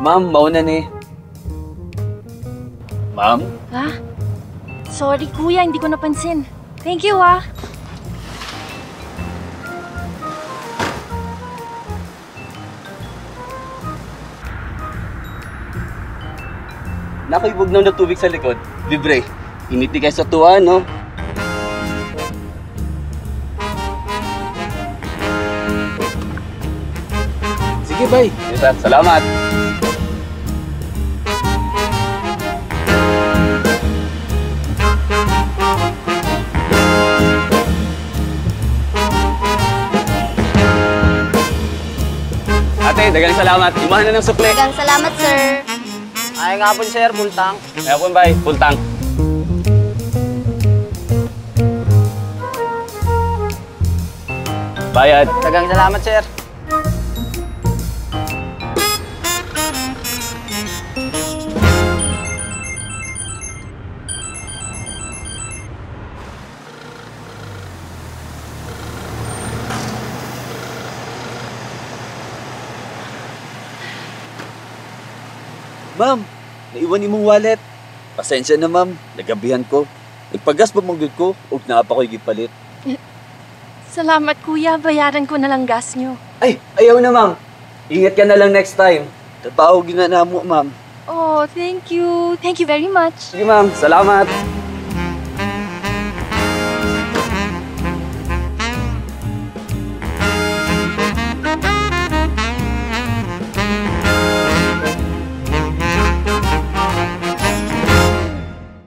Ma'am, mauna ni. Ma'am? Ha? Sorry kuya, hindi ko napansin. Thank you ah. Nakaibog na tubig sa likod. Libre. Initi kayo sa tuwa, no? Sige, bye. Yes, sir. Salamat. Ate, dagang salamat. Imahan na ng sukli. Dagang salamat, sir. Ay nga po, sir, full tank. Kaya po, bye. Full tank. Bayad. Dagang salamat, sir. Ma'am, naiwan imong wallet. Pasensya na, ma'am. Nagabihan ko. Nagpagas pa mong ko, huwag na pa ko'y gipalit. Salamat kuya, bayaran ko na lang gas nyo. Ay, ayaw na, ma'am. Ingat ka na lang next time. Trabaho gina na mo, ma'am. Oh, thank you. Thank you very much. Sige, ma'am. Salamat.